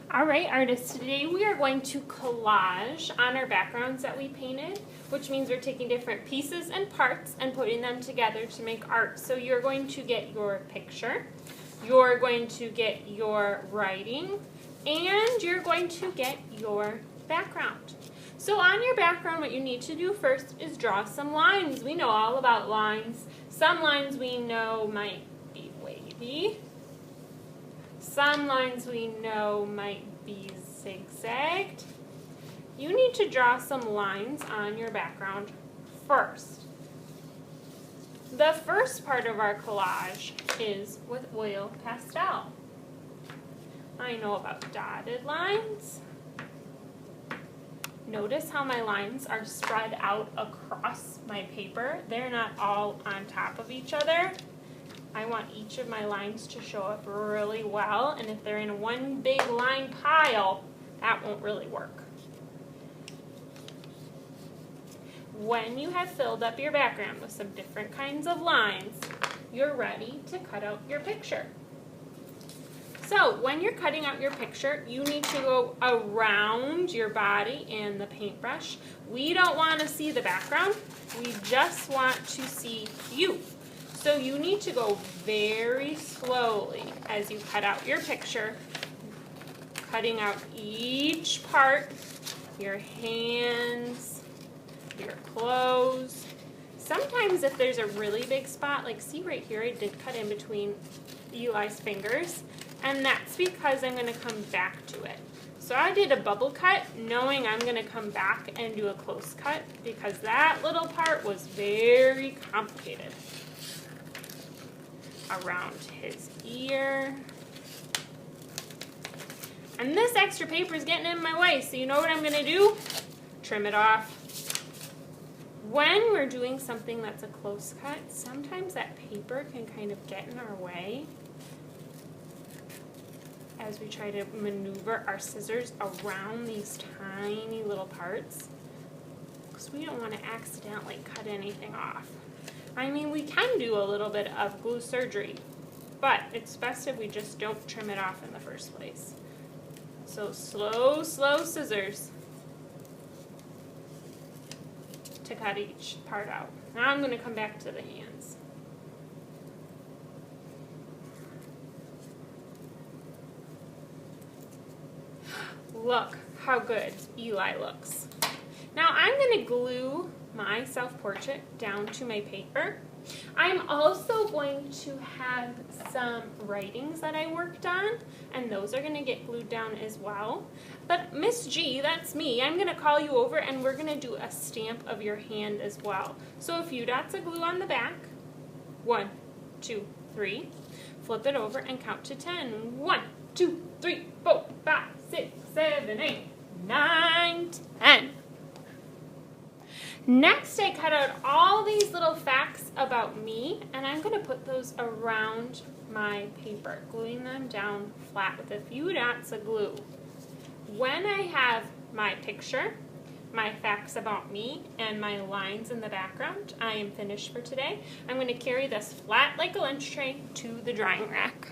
All right, artists, today we are going to collage on our backgrounds that we painted, which means we're taking different pieces and parts and putting them together to make art. So you're going to get your picture, you're going to get your writing, and you're going to get your background. So on your background, what you need to do first is draw some lines. We know all about lines. Some lines we know might be wavy. Some lines we know might be zigzagged. You need to draw some lines on your background first. The first part of our collage is with oil pastel. I know about dotted lines. Notice how my lines are spread out across my paper. They're not all on top of each other. I want each of my lines to show up really well, and if they're in one big line pile, that won't really work. When you have filled up your background with some different kinds of lines, you're ready to cut out your picture. So when you're cutting out your picture, you need to go around your body and the paintbrush. We don't want to see the background, we just want to see you. So you need to go very slowly as you cut out your picture, cutting out each part, your hands, your clothes. Sometimes if there's a really big spot, like see right here, I did cut in between Eli's fingers, and that's because I'm going to come back to it. So I did a bubble cut knowing I'm going to come back and do a close cut because that little part was very complicated. Around his ear. And this extra paper is getting in my way, so you know what I'm going to do? Trim it off. When we're doing something that's a close cut, sometimes that paper can kind of get in our way as we try to maneuver our scissors around these tiny little parts, because we don't want to accidentally cut anything off. I mean, we can do a little bit of glue surgery, but it's best if we just don't trim it off in the first place. So slow, slow scissors to cut each part out. Now I'm going to come back to the hands. Look how good Eli looks. Now I'm going to glue my self-portrait down to my paper. I'm also going to have some writings that I worked on, and those are going to get glued down as well. But Miss G, that's me, I'm going to call you over and we're going to do a stamp of your hand as well. So a few dots of glue on the back. 1, 2, 3. Flip it over and count to 10. 1, 2, 3, 4, 5, 6, 7, 8, 9, 10. Next, I cut out all these little facts about me, and I'm going to put those around my paper, gluing them down flat with a few dots of glue. When I have my picture, my facts about me, and my lines in the background, I am finished for today. I'm going to carry this flat like a lunch tray to the drying rack.